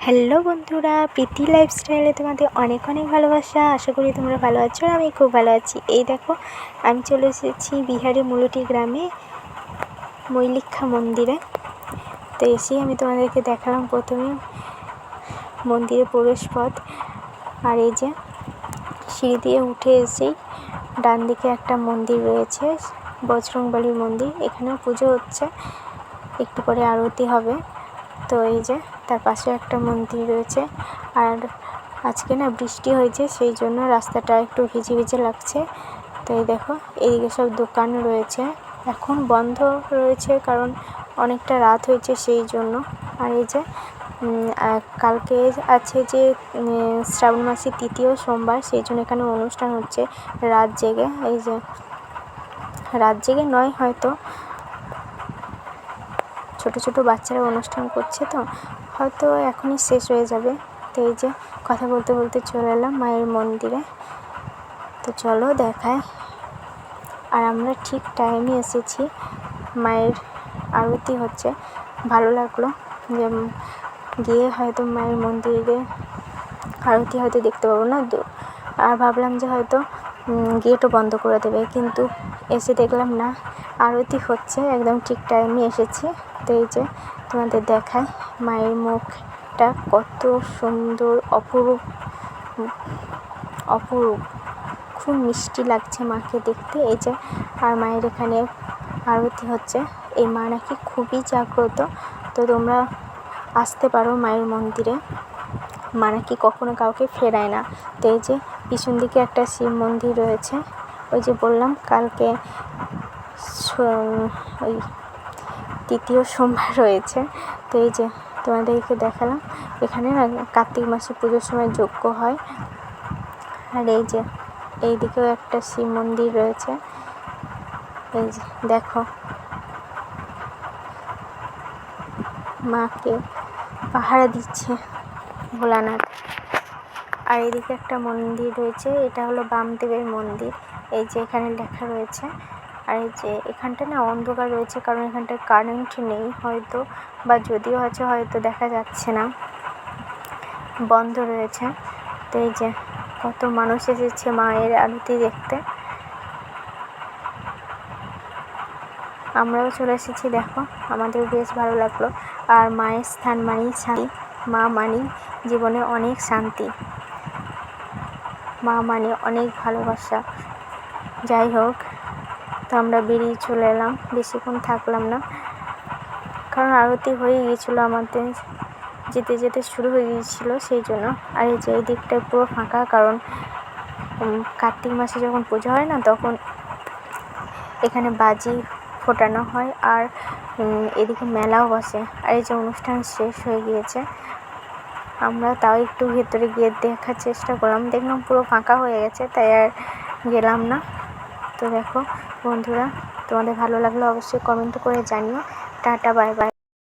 Hello বন্ধুরা, প্রীতি লাইফস্টাইলে তোমাদের অনেক অনেক ভালোবাসা। আশা করি তোমরা ভালো আছো, আর আমি খুব ভালো আছি। এই দেখো, আমি চলে এসেছি বিহারের মুলুটি গ্রামে মৈলিক্ষা মন্দিরে। তো এসেই আমি তোমাদেরকে দেখালাম প্রথমে মন্দিরের প্রবেশ পথ। আর এই যে সিঁড়ি দিয়ে উঠে এসেই ডান দিকে একটা মন্দির রয়েছে, বজরংবলীর মন্দির। এখানেও পুজো হচ্ছে, একটু পরে আরতি হবে। তো এই যে তার পাশে একটা মন্দির রয়েছে। আর আজকে না বৃষ্টি হয়েছে, সেই জন্য রাস্তাটা একটু ভিজে ভিজে লাগছে। তো এই দেখো, এইদিকে সব দোকান রয়েছে, এখন বন্ধ রয়েছে কারণ অনেকটা রাত হয়েছে সেই জন্য। আর এই যে কালকে আছে যে শ্রাবণ মাসের 3য় সোমবার, সেই জন্য এখানে অনুষ্ঠান হচ্ছে রাত জেগে। এই যে রাত জেগে নয়, হয়তো ছোট ছোট বাচ্চারা অনুষ্ঠান করছে, তো হয়তো এখনই শেষ হয়ে যাবে। তো এই যে কথা বলতে বলতে চলে এলাম মায়ের মন্দিরে। তো চলো দেখায়। আর আমরা ঠিক টাইমে এসেছি, মায়ের আরতি হচ্ছে। ভালো লাগলো যে গিয়ে হয়তো মায়ের মন্দিরে আরতি হয়তো দেখতে পাবো না, আর ভাবলাম যে হয়তো গেটও বন্ধ করে দেবে, কিন্তু এসে দেখলাম না, আরতি হচ্ছে। একদম ঠিক টাইমে এসেছি। তো এই যে তোমাদের দেখায় মায়ের মুখটা কত সুন্দর, অপরূপ অপরূপ, খুব মিষ্টি লাগছে মাকে দেখতে। এই যে আর মায়ের এখানে আরতি হচ্ছে। এই মা নাকি খুবই জাগ্রত, তো তোমরা আসতে পারো মায়ের মন্দিরে। মা নাকি কখনো কাউকে ফেরায় না। তো এই যে পিছন দিকে একটা শিব মন্দির রয়েছে, ওই যে বললাম কালকে ওই 3য় সোমবার রয়েছে। তো এই যে তোমাদেরকে দেখালাম, এখানে না কার্তিক মাসে পুজোর সময় যজ্ঞ হয়। আর এই যে এইদিকেও একটা শিব মন্দির রয়েছে। এই যে দেখো, মাকে পাহারা দিচ্ছে ভোলানাথ। আর এদিকে একটা মন্দির রয়েছে, এটা হলো বামদেবের মন্দির। এই যে এখানে লেখা রয়েছে। আর এই যে এখানটা না অন্ধকার রয়েছে, কারণ এখানটায় কারেন্ট নেই হয়তো, বা যদিও আছে হয়তো দেখা যাচ্ছে না, বন্ধ রয়েছে। তো এই যে কত মানুষ এসেছে মায়ের আরতি দেখতে। আমরাও চলে এসেছি, দেখো আমাদের বেশ ভালো লাগলো। আর মায়ের স্থান মানেই শান্তি, মা মানেই জীবনে অনেক শান্তি, মা মানে অনেক ভালোবাসা। যাই হোক, তো আমরা বেরিয়ে চলে এলাম, বেশিক্ষণ থাকলাম না, কারণ আরতি হয়ে গিয়েছিলো, আমাদের যেতে যেতে শুরু হয়ে গিয়েছিলো সেই জন্য। আর এই যে এই দিকটায় পুরো ফাঁকা, কারণ কার্তিক মাসে যখন পুজো হয় না, তখন এখানে বাজি ফোটানো হয়, আর এদিকে মেলাও বসে। আর এই যে অনুষ্ঠান শেষ হয়ে গিয়েছে, আমরা তাও একটু ভেতরে গিয়ে দেখার চেষ্টা করলাম, দেখলাম পুরো ফাঁকা হয়ে গেছে, তাই আর গেলাম না। তো দেখো বন্ধুরা, তোমাদের ভালো লাগলে অবশ্যই কমেন্ট করে জানিও। Tata, bye bye.